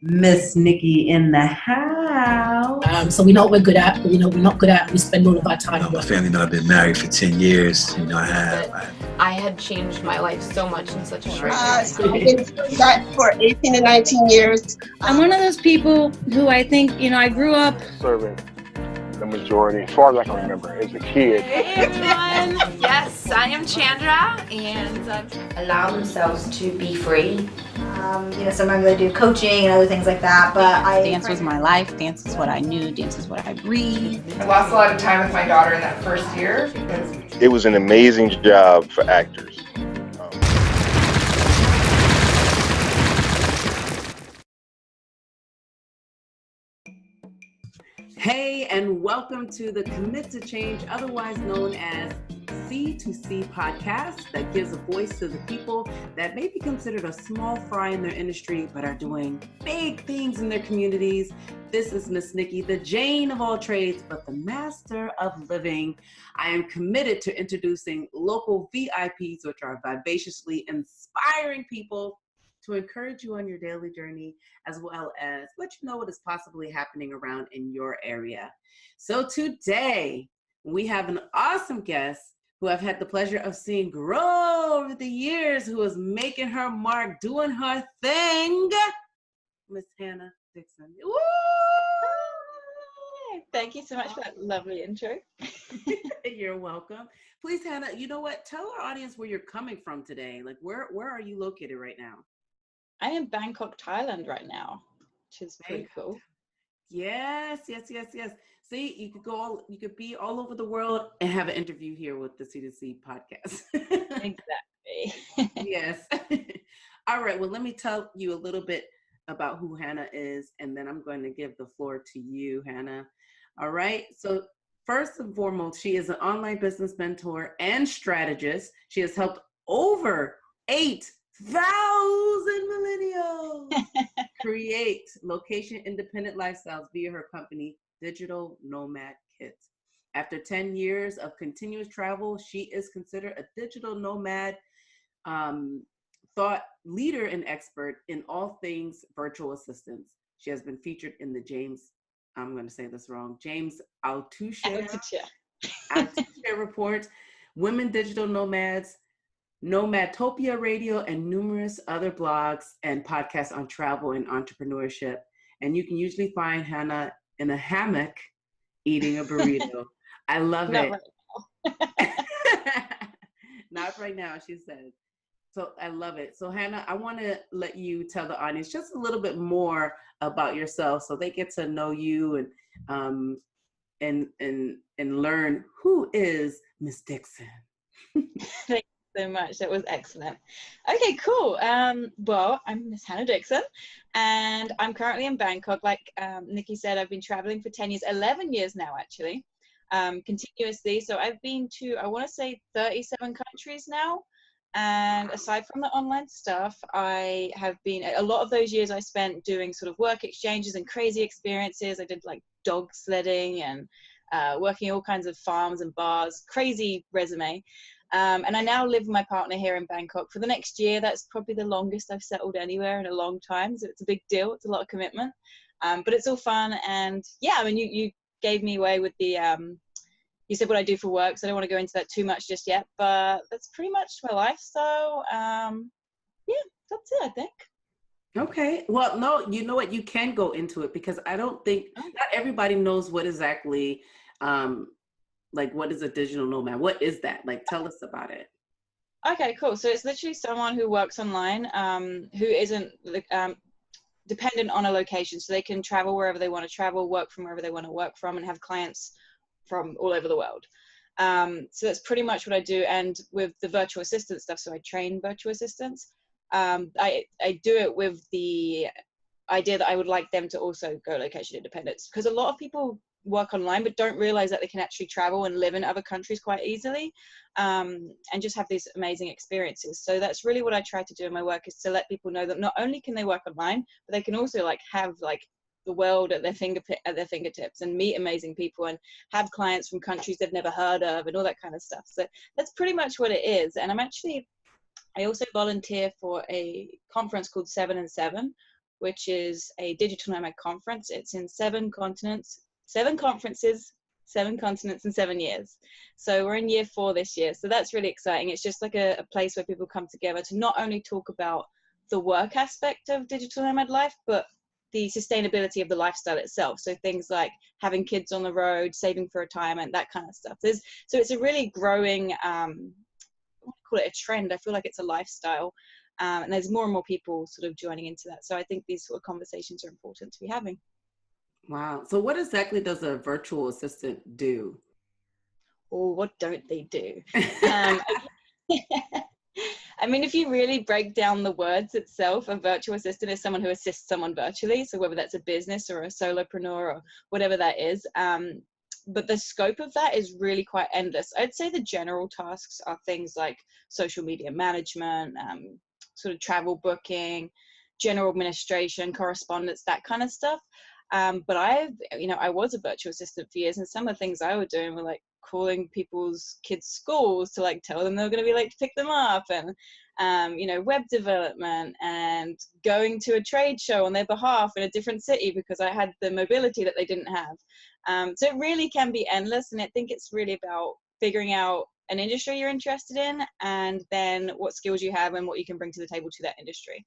Miss Nikki in the house. So we know what we're good at, but we know we're not good at. We spend all of our time. My family know I've been married for 10 years. I have. I had changed my life so much in such a short So I've been doing that for 18 to 19 years. I'm one of those people who I think, I grew up serving the majority, as far as I can remember, as a kid. Hey everyone! Yes, I am Chandra, and allow themselves to be free. Sometimes I do coaching and other things like that, but dance was my life. Dance is what I knew. Dance is what I breathed. I lost a lot of time with my daughter in that first year because it was an amazing job for actors. Hey, and welcome to the Commit to Change, otherwise known as C2C podcast that gives a voice to the people that may be considered a small fry in their industry, but are doing big things in their communities. This is Miss Nikki, the Jane of all trades, but the master of living. I am committed to introducing local VIPs, which are vivaciously inspiring people to encourage you on your daily journey, as well as let you know what is possibly happening around in your area. So today, we have an awesome guest who I've had the pleasure of seeing grow over the years, who is making her mark, doing her thing, Miss Hannah Dixon. Woo! Thank you so much for that lovely intro. You're welcome. Please, Hannah, you know what? Tell our audience where you're coming from today. Like, where are you located right now? I'm in Bangkok, Thailand right now, which is pretty cool. Yes. See, you could be all over the world and have an interview here with the C2C podcast. Exactly. Yes. All right. Well, let me tell you a little bit about who Hannah is, and then I'm going to give the floor to you, Hannah. All right. So first and foremost, she is an online business mentor and strategist. She has helped over 8,000 millennials create location-independent lifestyles via her company, Digital Nomad Kit. After 10 years of continuous travel, she is considered a digital nomad, thought leader and expert in all things virtual assistants. She has been featured in the James Altucher Report, Women Digital Nomads, Nomadtopia Radio, and numerous other blogs and podcasts on travel and entrepreneurship. And you can usually find Hannah in a hammock eating a burrito. I love it. Not right now, she said. So I love it. So Hannah, I want to let you tell the audience just a little bit more about yourself so they get to know you and learn who is Miss Dixon. Thank you so much. That was excellent. Okay, cool. Well, I'm Miss Hannah Dixon, and I'm currently in Bangkok. Like Nikki said, I've been traveling for 10 years, 11 years now, actually, continuously. So I've been to, I want to say 37 countries now. And aside from the online stuff, I have been, a lot of those years I spent doing sort of work exchanges and crazy experiences. I did like dog sledding and working all kinds of farms and bars, crazy resume. And I now live with my partner here in Bangkok for the next year. That's probably the longest I've settled anywhere in a long time. So it's a big deal. It's a lot of commitment, but it's all fun. And yeah, I mean, you gave me away with the, you said what I do for work, so I don't want to go into that too much just yet, but that's pretty much my lifestyle. Yeah, that's it, I think. Okay. Well, no, you know what? You can go into it because I don't think, not everybody knows what exactly, like what is a digital nomad? What is that? Like, tell us about it. Okay, cool. So it's literally someone who works online, who isn't dependent on a location. So they can travel wherever they want to travel, work from wherever they want to work from, and have clients from all over the world. So that's pretty much what I do. And with the virtual assistant stuff, so I train virtual assistants. I do it with the idea that I would like them to also go location independent, because a lot of people work online but don't realize that they can actually travel and live in other countries quite easily, and just have these amazing experiences. So that's really what I try to do in my work, is to let people know that not only can they work online, but they can also like have like the world at their fingertips and meet amazing people and have clients from countries they've never heard of and all that kind of stuff. So that's pretty much what it is. And I also volunteer for a conference called 7 and 7, which is a digital nomad conference. It's in 7 continents, 7 conferences, 7 continents in 7 years. So we're in year 4 this year. So that's really exciting. It's just like a place where people come together to not only talk about the work aspect of digital nomad life, but the sustainability of the lifestyle itself. So things like having kids on the road, saving for retirement, that kind of stuff. So it's a really growing, I want to call it a trend. I feel like it's a lifestyle. And there's more and more people sort of joining into that. So I think these sort of conversations are important to be having. Wow. So what exactly does a virtual assistant do? Or what don't they do? I mean, if you really break down the words itself, a virtual assistant is someone who assists someone virtually. So whether that's a business or a solopreneur or whatever that is. But the scope of that is really quite endless. I'd say the general tasks are things like social media management, sort of travel booking, general administration, correspondence, that kind of stuff. But I was a virtual assistant for years, and some of the things I was doing were like calling people's kids' schools to like tell them they were going to be late to pick them up, and web development, and going to a trade show on their behalf in a different city because I had the mobility that they didn't have. So it really can be endless, and I think it's really about figuring out an industry you're interested in, and then what skills you have and what you can bring to the table to that industry.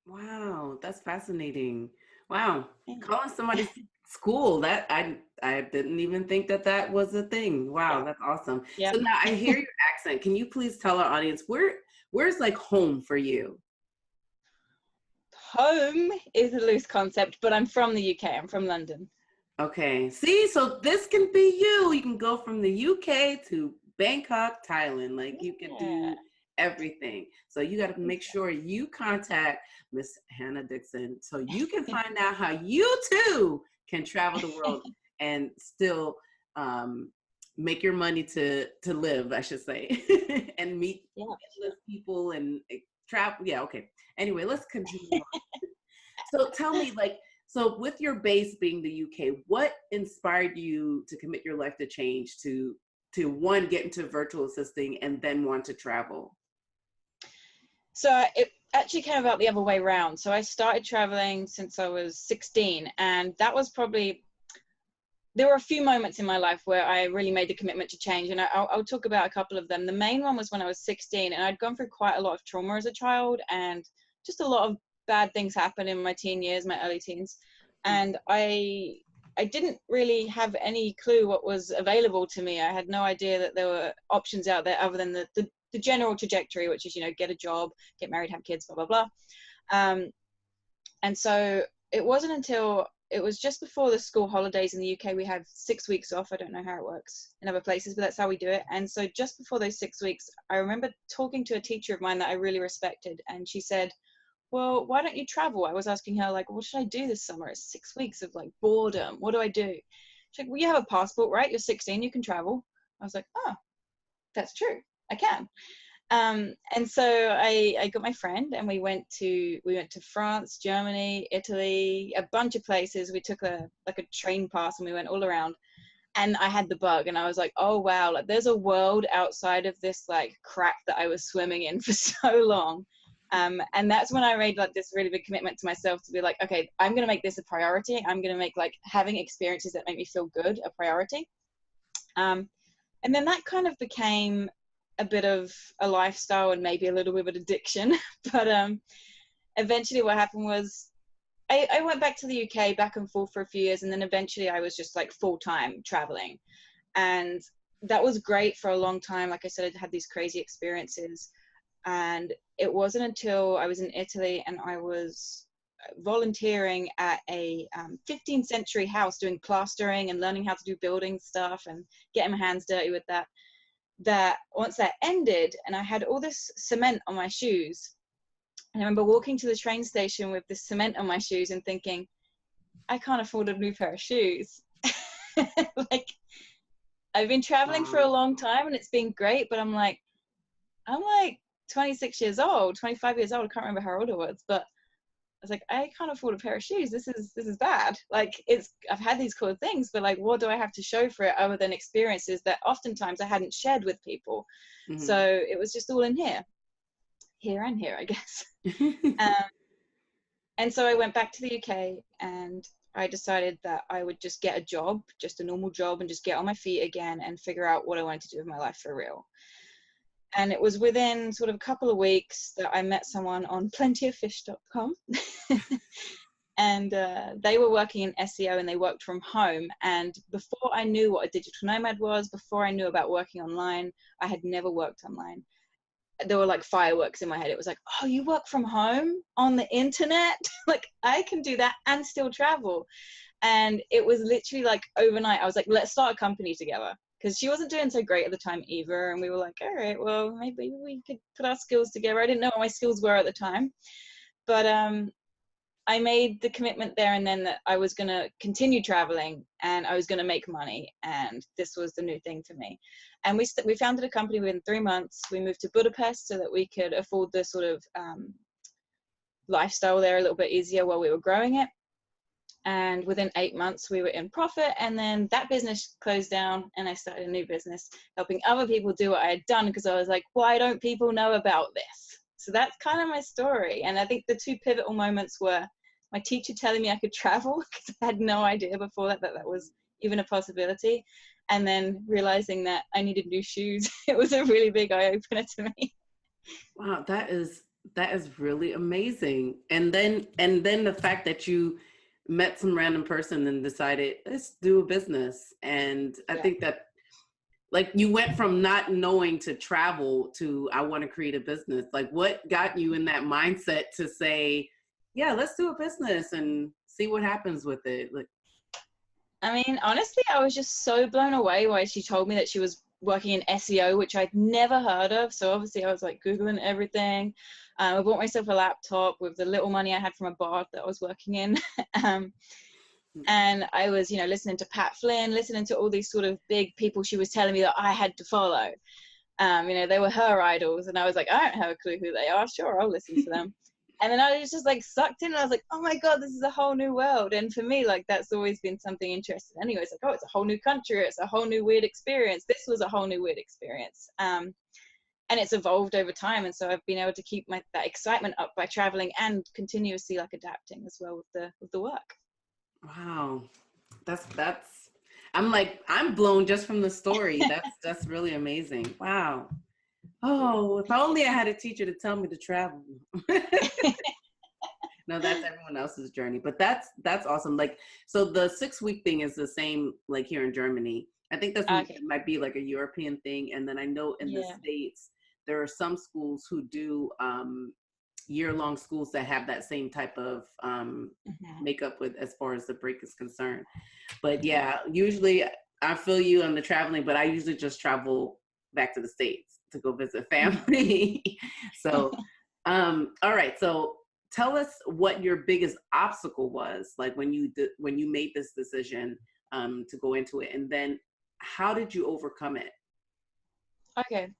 Wow, that's fascinating. Wow, Yeah. calling somebody's school, that I didn't even think that was a thing. Wow, that's awesome. Yeah. So now I hear your accent. Can you please tell our audience where's like home for you? Home is a loose concept, but I'm from the UK. I'm from London. Okay, see, so this can be you. You can go from the UK to Bangkok, Thailand. Like you can do everything. So you got to make sure you contact Miss Hannah Dixon so you can find out how you too can travel the world and still make your money to live, I should say, and meet people and travel. Yeah, okay. Anyway, let's continue on. So tell me, so with your base being the UK, what inspired you to commit your life to change to one, get into virtual assisting and then want to travel? So it actually came about the other way around. So I started traveling since I was 16, and that was probably, there were a few moments in my life where I really made the commitment to change, and I'll talk about a couple of them. The main one was when I was 16, and I'd gone through quite a lot of trauma as a child, and just a lot of bad things happened in my teen years, my early teens, and I didn't really have any clue what was available to me. I had no idea that there were options out there other than the general trajectory, which is, get a job, get married, have kids, blah, blah, blah. And so it wasn't until, it was just before the school holidays in the UK, we had 6 weeks off. I don't know how it works in other places, but that's how we do it. And so just before those 6 weeks, I remember talking to a teacher of mine that I really respected. And she said, well, why don't you travel? I was asking her, like, what should I do this summer? It's 6 weeks of like boredom. What do I do? She's like, well, you have a passport, right? You're 16, you can travel. I was like, oh, that's true. I can. And so I got my friend, and we went to France, Germany, Italy, a bunch of places. We took a train pass and we went all around, and I had the bug, and I was like, oh wow, like there's a world outside of this like crap that I was swimming in for so long. And that's when I made like this really big commitment to myself to be like, okay, I'm going to make this a priority. I'm going to make like having experiences that make me feel good a priority. And then that kind of became a bit of a lifestyle and maybe a little bit of addiction. But eventually what happened was I went back to the UK back and forth for a few years, and then eventually I was just like full-time traveling. And that was great for a long time. Like I said, I had these crazy experiences. And it wasn't until I was in Italy and I was volunteering at a 15th century house doing plastering and learning how to do building stuff and getting my hands dirty with that, that once that ended and I had all this cement on my shoes, and I remember walking to the train station with this cement on my shoes and thinking, I can't afford a new pair of shoes. Like, I've been traveling for a long time and it's been great, but I'm like 26 years old, 25 years old. I can't remember how old I was, but I was like, I can't afford a pair of shoes. This is bad. Like, I've had these cool things, but like, what do I have to show for it other than experiences that oftentimes I hadn't shared with people? Mm-hmm. So it was just all in here and here, I guess. And so I went back to the UK, and I decided that I would just get a job, just a normal job, and just get on my feet again and figure out what I wanted to do with my life for real. And it was within sort of a couple of weeks that I met someone on plentyoffish.com. And they were working in SEO, and they worked from home. And before I knew what a digital nomad was, before I knew about working online, I had never worked online. There were like fireworks in my head. It was like, oh, you work from home on the internet? Like, I can do that and still travel. And it was literally like overnight, I was like, let's start a company together. Because she wasn't doing so great at the time either. And we were like, all right, well, maybe we could put our skills together. I didn't know what my skills were at the time. But I made the commitment there and then that I was going to continue traveling, and I was going to make money. And this was the new thing for me. And we founded a company within 3 months. We moved to Budapest so that we could afford the sort of lifestyle there a little bit easier while we were growing it. And within 8 months, we were in profit. And then that business closed down, and I started a new business helping other people do what I had done, because I was like, why don't people know about this? So that's kind of my story. And I think the two pivotal moments were my teacher telling me I could travel, because I had no idea before that was even a possibility. And then realizing that I needed new shoes. It was a really big eye-opener to me. Wow, that is really amazing. And then the fact that you met some random person and decided, let's do a business. And I think that, like, you went from not knowing to travel to, I want to create a business. Like, what got you in that mindset to say, yeah, let's do a business and see what happens with it? Like, I mean, honestly, I was just so blown away when she told me that she was working in SEO, which I'd never heard of. So obviously I was like Googling everything. I bought myself a laptop with the little money I had from a bar that I was working in. And I was, listening to Pat Flynn, listening to all these sort of big people she was telling me that I had to follow. They were her idols. And I was like, I don't have a clue who they are. Sure, I'll listen to them. And then I was just like sucked in, and I was like, oh my God, this is a whole new world. And for me, like, that's always been something interesting. Anyway, it's like, oh, it's a whole new country. It's a whole new weird experience. This was a whole new weird experience. And it's evolved over time. And so I've been able to keep that excitement up by traveling and continuously like adapting as well with the work. wow, I'm blown just from the story. That's really amazing. Wow. Oh, if only I had a teacher to tell me to travel. No, that's everyone else's journey, but that's awesome. Like, so the 6-week thing is the same, like, here in Germany. I think it might be like a European thing. And then I know in the States, there are some schools who do year-long schools that have that same type of makeup with, as far as the break is concerned. But yeah, usually I feel you on the traveling, but I usually just travel back to the States to go visit family. So, all right. So tell us what your biggest obstacle was, like when you made this decision to go into it, and then how did you overcome it? Okay.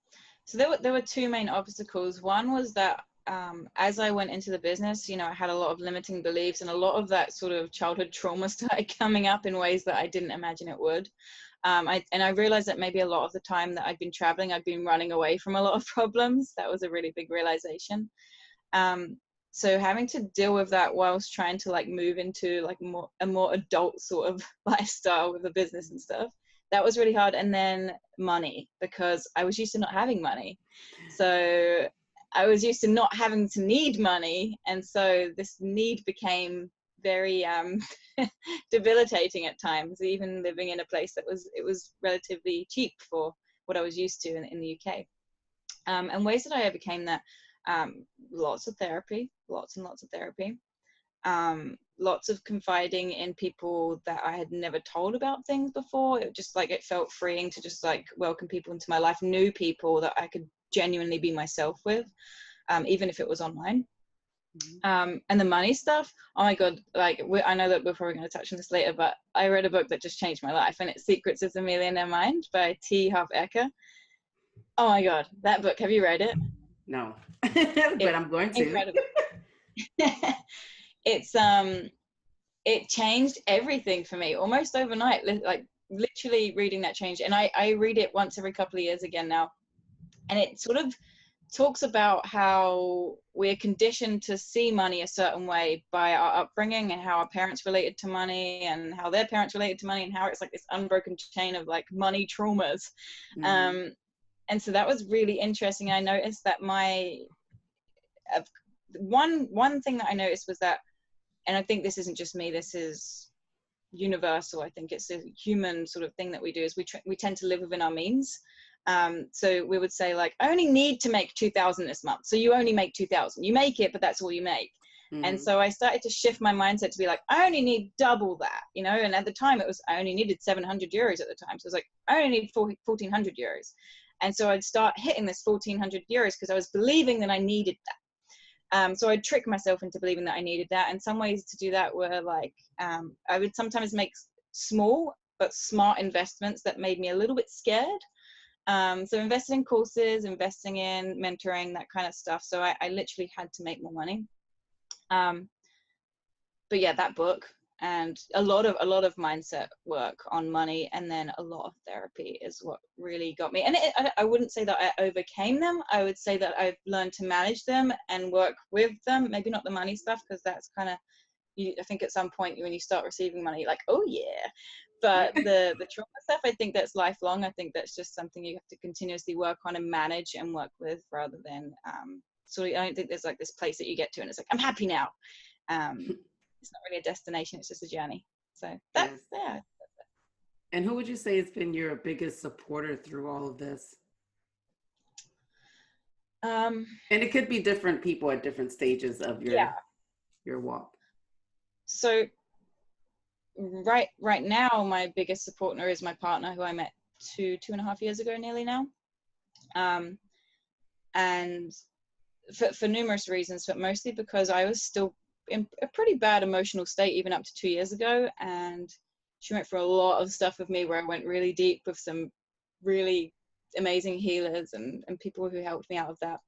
So there were two main obstacles. One was that as I went into the business, I had a lot of limiting beliefs, and a lot of that sort of childhood trauma started coming up in ways that I didn't imagine it would. I realized that maybe a lot of the time that I'd been traveling, I'd been running away from a lot of problems. That was a really big realization. So having to deal with that whilst trying to like move into like a more adult sort of lifestyle with the business and stuff, that was really hard. And then money, because I was used to not having money. So I was used to not having to need money. And so this need became very debilitating at times, even living in a place that was relatively cheap for what I was used to in the UK. And ways that I overcame that, lots of therapy, lots and lots of therapy, lots of confiding in people that I had never told about things before. It felt freeing to just like welcome people into my life, new people that I could genuinely be myself with, even if it was online. And the money stuff, oh my God, like I know that we're probably going to touch on this later, but I read a book that just changed my life, and it's Secrets of the Millionaire Mind by Harv Eker. Oh my God, that book, have you read it? No, but I'm going to. Incredible. It changed everything for me almost overnight, like literally reading that changed. And I read it once every couple of years again now, and it sort of talks about how we're conditioned to see money a certain way by our upbringing and how our parents related to money and how their parents related to money and how it's like this unbroken chain of like money traumas. And so that was really interesting. I noticed that one thing that I noticed was that, and I think this isn't just me, this is universal. I think it's a human sort of thing that we do, is we tend to live within our means. So we would say like, I only need to make 2,000 this month. So you only make 2,000. You make it, but that's all you make. And so I started to shift my mindset to be like, I only need double that, you know? And at the time it was, I only needed 700 euros at the time. So it was like, I only need 1,400 euros. And so I'd start hitting this 1,400 euros because I was believing that I needed that. So I'd trick myself into believing that I needed that. And some ways to do that were like, I would sometimes make small but smart investments that made me a little bit scared. So investing in courses, investing in mentoring, that kind of stuff. So I literally had to make more money. But yeah, that book and a lot of mindset work on money, and then a lot of therapy is what really got me. And I wouldn't say that I overcame them. I would say that I've learned to manage them and work with them. Maybe not the money stuff, because that's kind of, I think at some point when you start receiving money, like, oh yeah. But the trauma stuff, I think that's lifelong. I think that's just something you have to continuously work on and manage and work with, rather than I don't think there's like this place that you get to and it's like, I'm happy now. It's not really a destination, it's just a journey. So that's yeah. And who would you say has been your biggest supporter through all of this? And it could be different people at different stages of your walk. So right now, my biggest supporter is my partner, who I met 2.5 years ago, nearly now. And for numerous reasons, but mostly because I was still in a pretty bad emotional state even up to 2 years ago. And she went through a lot of stuff with me where I went really deep with some really amazing healers and people who helped me out of that.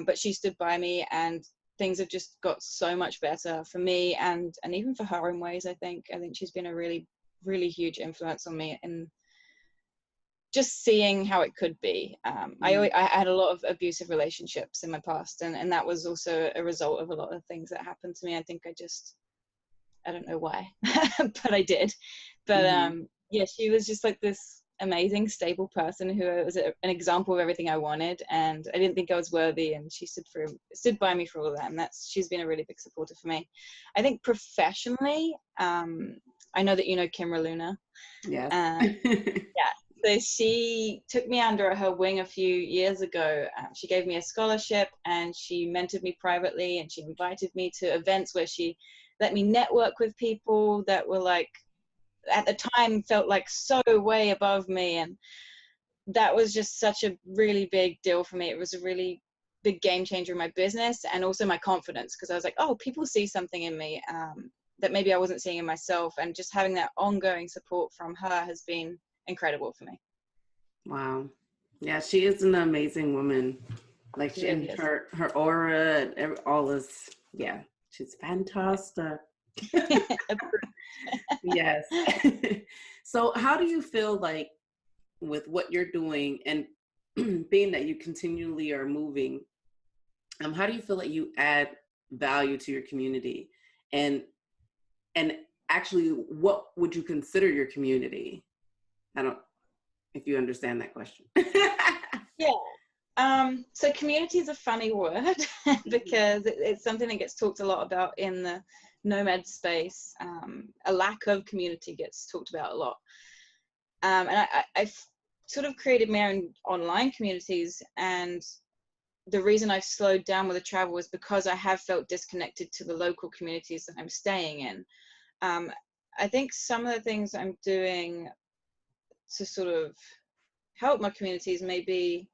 But she stood by me, and things have just got so much better for me and even for her in ways. I think she's been a really, really huge influence on me in just seeing how it could be. I had a lot of abusive relationships in my past, and that was also a result of a lot of things that happened to me. I think I don't know why, but I did. But yeah, she was just like this amazing, stable person who was an example of everything I wanted, and I didn't think I was worthy, and she stood by me for all that, and she's been a really big supporter for me. I think professionally, I know that you know Kimra Luna. Yes. Yeah. So she took me under her wing a few years ago. She gave me a scholarship, and she mentored me privately, and she invited me to events where she let me network with people that were like, at the time, felt like so way above me. And that was just such a really big deal for me. It was a really big game changer in my business and also my confidence, because I was like, oh, people see something in me that maybe I wasn't seeing in myself. And just having that ongoing support from her has been incredible for me. Wow. Yeah, she is an amazing woman. Like her aura and all is, yeah, she's fantastic. Yes. So how do you feel like with what you're doing and being that you continually are moving, how do you feel like you add value to your community? And actually, what would you consider your community? I don't, if you understand that question. Yeah. So community is a funny word because it's something that gets talked a lot about in the nomad space. A lack of community gets talked about a lot. And I've sort of created my own online communities, and the reason I've slowed down with the travel is because I have felt disconnected to the local communities that I'm staying in. I think some of the things I'm doing to sort of help my communities maybe,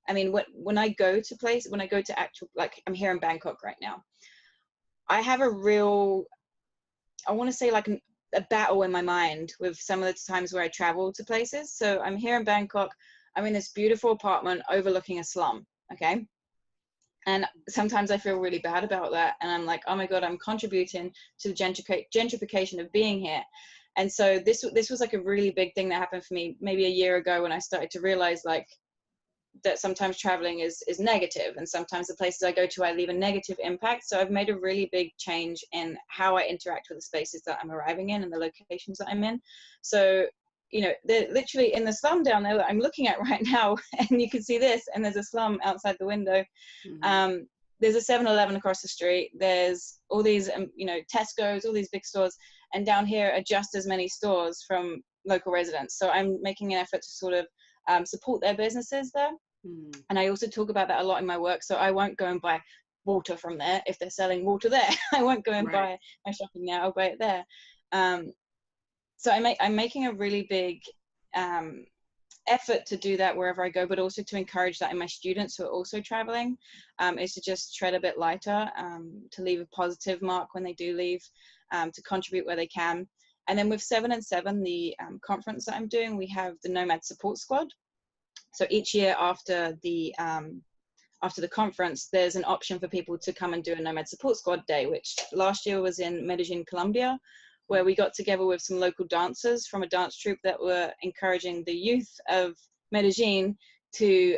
I mean, when I go to actual, like I'm here in Bangkok right now, I have a real, I want to say like a battle in my mind with some of the times where I travel to places. So I'm here in Bangkok, I'm in this beautiful apartment overlooking a slum, okay? And sometimes I feel really bad about that. And I'm like, oh my God, I'm contributing to the gentrification of being here. And so this was like a really big thing that happened for me maybe a year ago when I started to realize like, that sometimes traveling is negative, and sometimes the places I go to, I leave a negative impact. So I've made a really big change in how I interact with the spaces that I'm arriving in and the locations that I'm in. So, you know, they're literally in the slum down there that I'm looking at right now, and you can see this, and there's a slum outside the window. There's a 7-Eleven across the street. There's all these, you know, Tesco's, all these big stores. And down here are just as many stores from local residents. So I'm making an effort to sort of support their businesses there. And I also talk about that a lot in my work. So I won't go and buy water from there if they're selling water there. I won't go and buy my shopping there. I'll buy it there. So I'm making a really big effort to do that wherever I go, but also to encourage that in my students who are also traveling, is to just tread a bit lighter, to leave a positive mark when they do leave, to contribute where they can. And then with 7 and 7, the conference that I'm doing, we have the Nomad Support Squad. So each year after the conference, there's an option for people to come and do a Nomad Support Squad day, which last year was in Medellin, Colombia, where we got together with some local dancers from a dance troupe that were encouraging the youth of Medellin to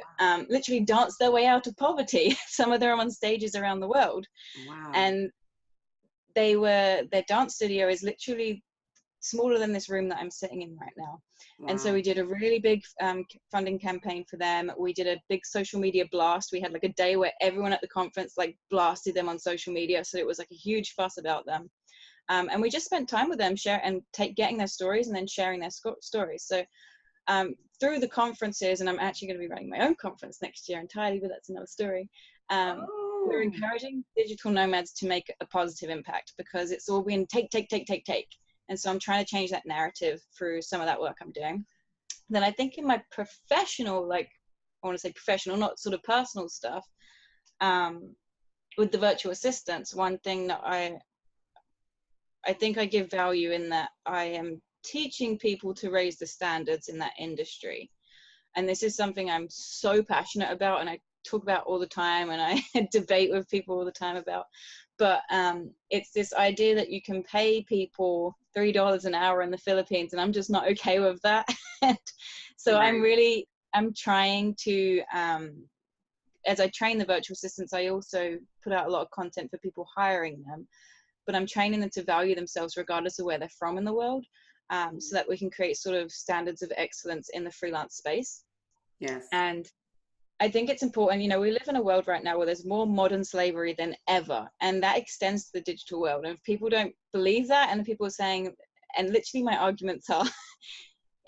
literally dance their way out of poverty. Some of them are on stages around the world. Wow. And their dance studio is literally smaller than this room that I'm sitting in right now. Wow. And so we did a really big funding campaign for them. We did a big social media blast. We had like a day where everyone at the conference like blasted them on social media. So it was like a huge fuss about them. And we just spent time with them, getting their stories and then sharing their stories. So through the conferences, and I'm actually going to be running my own conference next year entirely, but that's another story. We're encouraging digital nomads to make a positive impact, because it's all been take. And so I'm trying to change that narrative through some of that work I'm doing. Then I think in my professional, like I want to say professional, not sort of personal stuff, with the virtual assistants, one thing that I think I give value in that I am teaching people to raise the standards in that industry. And this is something I'm so passionate about, and I talk about all the time, and I debate with people all the time about. But it's this idea that you can pay people $3 an hour in the Philippines, and I'm just not okay with that. So I'm trying to, as I train the virtual assistants, I also put out a lot of content for people hiring them. But I'm training them to value themselves regardless of where they're from in the world, so that we can create sort of standards of excellence in the freelance space. Yes. And I think it's important, you know, we live in a world right now where there's more modern slavery than ever, and that extends to the digital world. And if people don't believe that, and people are saying, and literally my arguments are,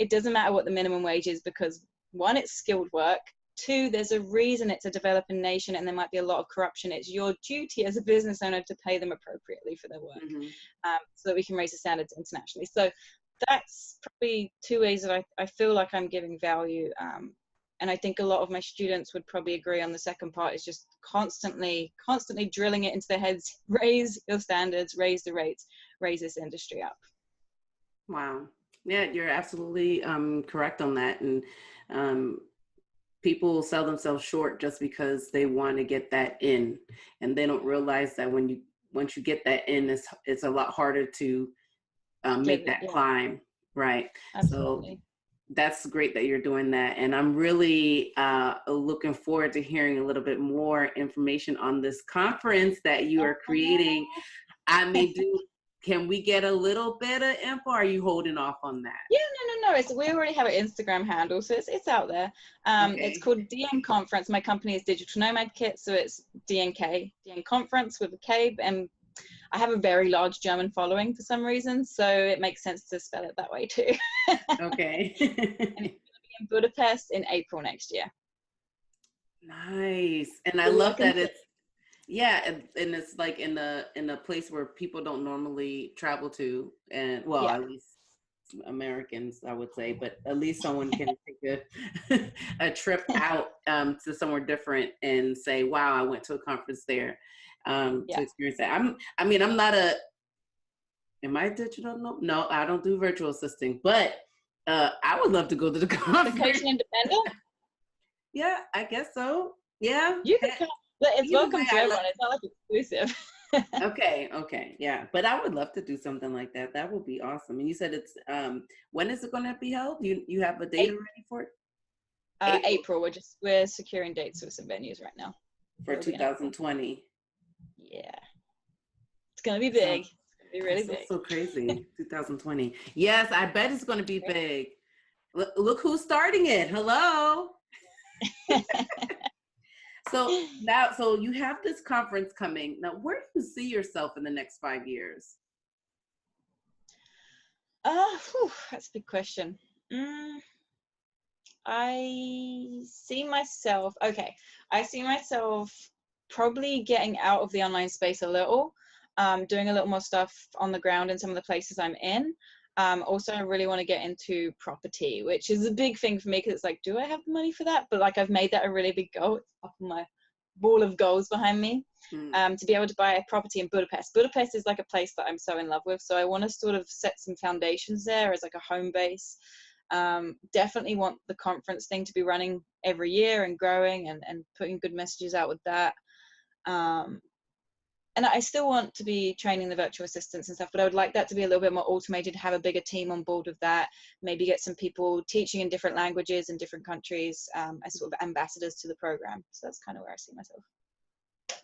it doesn't matter what the minimum wage is, because 1, it's skilled work. 2, there's a reason it's a developing nation and there might be a lot of corruption. It's your duty as a business owner to pay them appropriately for their work, so that we can raise the standards internationally. So that's probably 2 ways that I feel like I'm giving value. And I think a lot of my students would probably agree on the second part, is just constantly drilling it into their heads. Raise your standards, raise the rates, raise this industry up. Wow. Yeah, you're absolutely correct on that. And people sell themselves short just because they want to get that in, and they don't realize that once you get that in, it's a lot harder to make that climb, right? Absolutely. So that's great that you're doing that, and I'm really looking forward to hearing a little bit more information on this conference that you are creating. I mean, can we get a little bit of info? Are you holding off on that? Yeah, no. We already have an Instagram handle, so it's out there. Okay. It's called DN Conference. My company is Digital Nomad Kit, so it's DNK, DN Conference with a K. And I have a very large German following for some reason, so it makes sense to spell it that way too. Okay. And it's going to be in Budapest in April next year. Nice. And I love that it's, and it's like in a place where people don't normally travel to, and at least Americans, I would say, but at least someone can take a trip out to somewhere different and say, wow, I went to a conference there to experience that. I'm not am I digital? No, I don't do virtual assisting, but I would love to go to the conference. Coaching independent? Yeah, I guess so. Yeah. You can come. It's welcome to everyone. It's not like exclusive. Okay. Yeah. But I would love to do something like that. That would be awesome. And you said it's, when is it going to be held? You have a date already for it? April. We're securing dates with some venues right now. For 2020. Yeah. It's going to be big. It's going to be really big. So crazy. 2020. Yes, I bet it's going to be big. Look who's starting it. Hello. So you have this conference coming. Now, where do you see yourself in the next 5 years? That's a big question. I see myself probably getting out of the online space a little, doing a little more stuff on the ground in some of the places I'm in. Also, I really want to get into property, which is a big thing for me because it's like, do I have the money for that? But like, I've made that a really big goal. It's up on my wall of goals behind me, to be able to buy a property in Budapest. Budapest is like a place that I'm so in love with. So I want to sort of set some foundations there as like a home base. Definitely want the conference thing to be running every year and growing and putting good messages out with that. And I still want to be training the virtual assistants and stuff, but I would like that to be a little bit more automated, have a bigger team on board with that, maybe get some people teaching in different languages in different countries as sort of ambassadors to the program. So that's kind of where I see myself.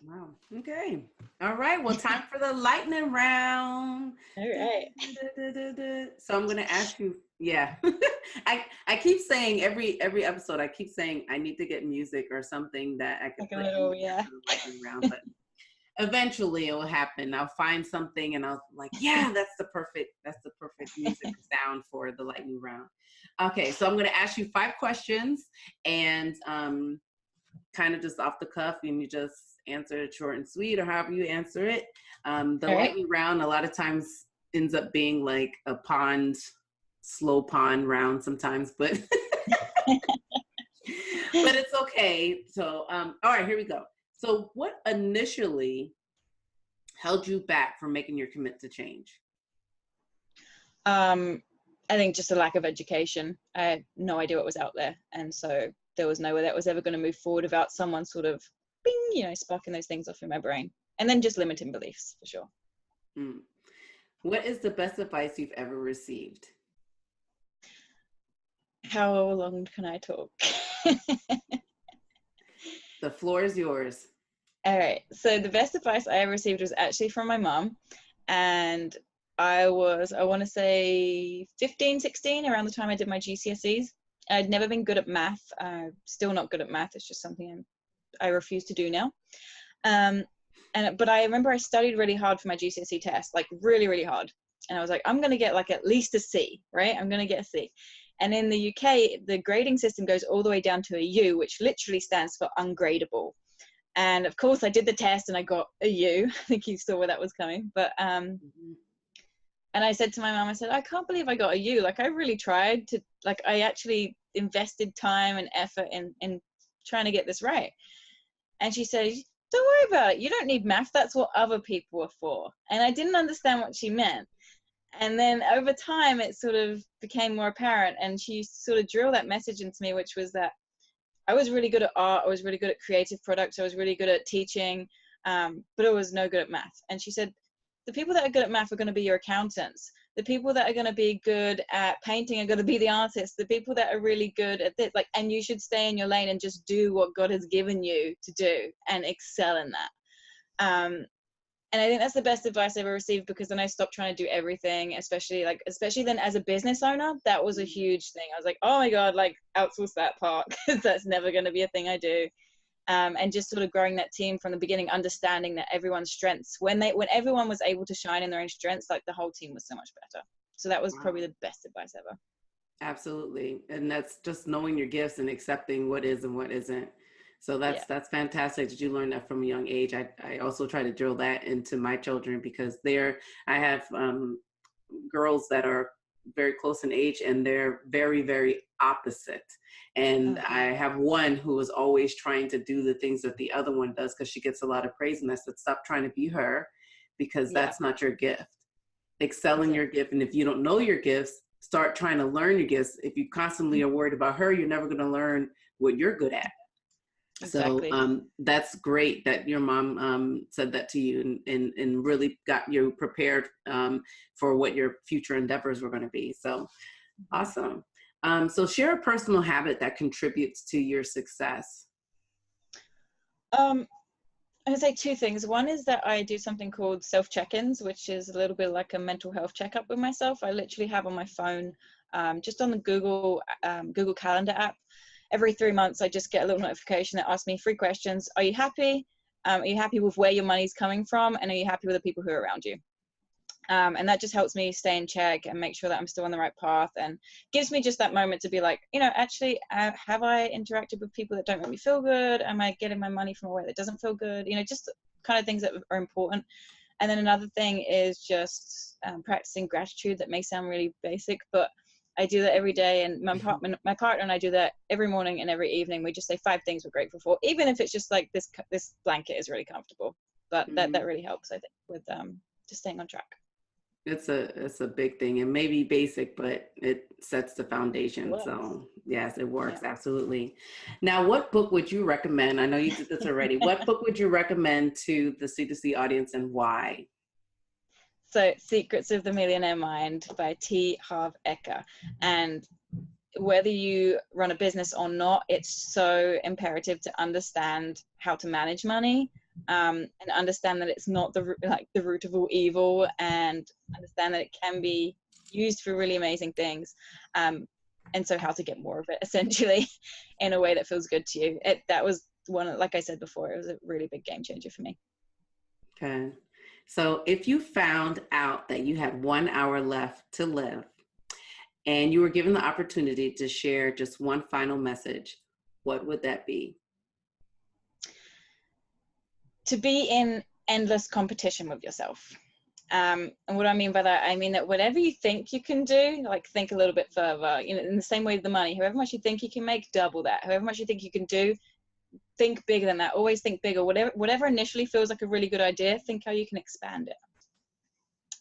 Wow. Okay. All right. Well, time for the lightning round. All right. So I'm going to ask you, yeah. I keep saying every episode, I keep saying I need to get music or something that I can put in the lightning round, but eventually it will happen. I'll find something and I'll like, yeah, that's the perfect music sound for the lightning round. Okay, so I'm going to ask you 5 questions and kind of just off the cuff, and you just answer it short and sweet or however you answer it. The lightning round a lot of times ends up being like a slow pond round sometimes, but but it's okay. So all right, here we go. So what initially held you back from making your commit to change? I think just a lack of education. I had no idea what was out there. And so there was no way that was ever going to move forward without someone sort of, bing, sparking those things off in my brain. And then just limiting beliefs, for sure. What is the best advice you've ever received? How long can I talk? The floor is yours. All right. So the best advice I ever received was actually from my mom. And I want to say 15, 16, around the time I did my GCSEs. I'd never been good at math. Still not good at math. It's just something I refuse to do now. But I remember I studied really hard for my GCSE test, like really, really hard. And I was like, I'm going to get like at least a C, right? I'm going to get a C. And in the UK, the grading system goes all the way down to a U, which literally stands for ungradable. And of course I did the test and I got a U. I think you saw where that was coming. But, and I said to my mom, I said, I can't believe I got a U. Like I really tried to, like I actually invested time and effort in trying to get this right. And she said, don't worry about it. You don't need math. That's what other people are for. And I didn't understand what she meant. And then over time, it sort of became more apparent. And she sort of drilled that message into me, which was that I was really good at art. I was really good at creative products. I was really good at teaching, but I was no good at math. And she said, the people that are good at math are going to be your accountants. The people that are going to be good at painting are going to be the artists. The people that are really good at this, like, and you should stay in your lane and just do what God has given you to do and excel in that. And I think that's the best advice I ever received, because then I stopped trying to do everything, especially then as a business owner, that was a huge thing. I was like, oh my God, like outsource that part, because that's never going to be a thing I do. And just sort of growing that team from the beginning, understanding that everyone's strengths, when everyone was able to shine in their own strengths, like the whole team was so much better. So that was probably the best advice ever. Absolutely. And that's just knowing your gifts and accepting what is and what isn't. So that's fantastic. Did you learn that from a young age? I also try to drill that into my children, because I have girls that are very close in age and they're very, very opposite. And I have one who is always trying to do the things that the other one does because she gets a lot of praise. And I said, stop trying to be her, because that's not your gift. Excel in your gift. And if you don't know your gifts, start trying to learn your gifts. If you constantly are worried about her, you're never going to learn what you're good at. Exactly. So that's great that your mom said that to you and really got you prepared for what your future endeavors were going to be. So awesome. So share a personal habit that contributes to your success. I would say two things. One is that I do something called self check-ins, which is a little bit like a mental health checkup with myself. I literally have on my phone, just on the Google Calendar app, every 3 months, I just get a little notification that asks me 3 questions. Are you happy? Are you happy with where your money's coming from? And are you happy with the people who are around you? And that just helps me stay in check and make sure that I'm still on the right path, and gives me just that moment to be like, actually, have I interacted with people that don't make me feel good? Am I getting my money from a way that doesn't feel good? Just kind of things that are important. And then another thing is just practicing gratitude. That may sound really basic, but I do that every day, and my partner and I do that every morning and every evening. We just say 5 things we're grateful for, even if it's just like this blanket is really comfortable. But that really helps, I think, with just staying on track. It's a big thing, and maybe basic, but it sets the foundation. So yes, it works. Yeah. Absolutely. Now, what book would you recommend? I know you did this already. What book would you recommend to the C2C audience, and why? So Secrets of the Millionaire Mind by Harv Eker. And whether you run a business or not, it's so imperative to understand how to manage money, and understand that it's not the root of all evil, and understand that it can be used for really amazing things. And so how to get more of it, essentially, in a way that feels good to you. That was one, like I said before, it was a really big game changer for me. Okay. So if you found out that you had 1 hour left to live, and you were given the opportunity to share just one final message, what would that be? To be in endless competition with yourself. And what I mean by that, I mean that whatever you think you can do, like think a little bit further, in the same way with the money, however much you think you can make, double that. However much you think you can do, think bigger than that. Always think bigger. Whatever initially feels like a really good idea, think how you can expand it.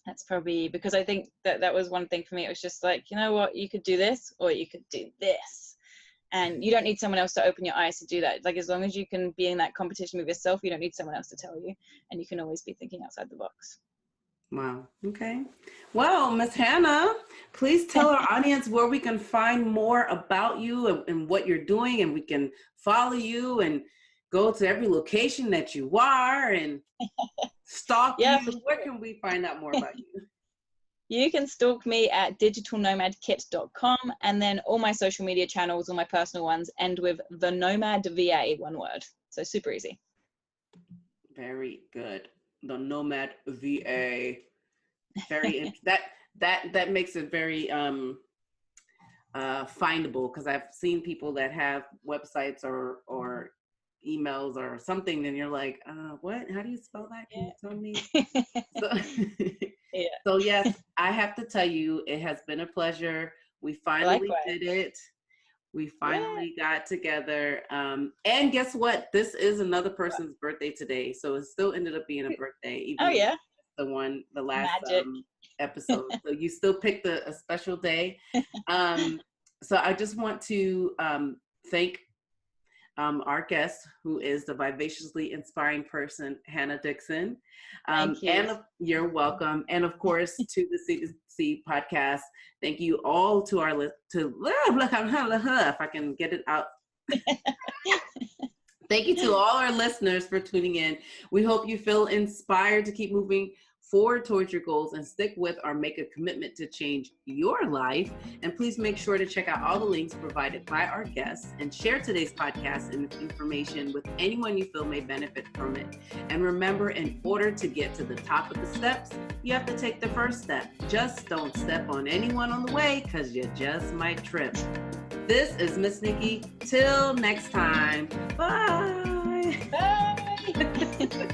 That's probably, because I think that was one thing for me. It was just like, you know what, you could do this, or you could do this. And you don't need someone else to open your eyes to do that. Like, as long as you can be in that competition with yourself, you don't need someone else to tell you. And you can always be thinking outside the box. Wow. Okay. Well, Miss Hannah, please tell our audience where we can find more about you and what you're doing, and we can follow you and go to every location that you are and stalk you. Sure. Where can we find out more about you? You can stalk me at digitalnomadkit.com, and then all my social media channels, all my personal ones, end with the Nomad VA, one word. So super easy. Very good. The Nomad VA. Very that makes it very findable, because I've seen people that have websites or emails or something, and you're like, what? How do you spell that? Can you tell me? So yes, I have to tell you, it has been a pleasure. We finally did it. We finally got together. And guess what? This is another person's birthday today. So it still ended up being a birthday. Even the last episode. So you still picked a special day. So I just want to thank our guest, who is the vivaciously inspiring person, Hannah Dixon. Thank you. And you're welcome. And of course, to the C2C podcast, thank you all to our if I can get it out. Thank you to all our listeners for tuning in. We hope you feel inspired to keep moving forward towards your goals and stick with or make a commitment to change your life. And please make sure to check out all the links provided by our guests and share today's podcast and information with anyone you feel may benefit from it. And remember, in order to get to the top of the steps, you have to take the first step. Just don't step on anyone on the way, because you just might trip. This is Miss Nikki. Till next time. Bye. Bye.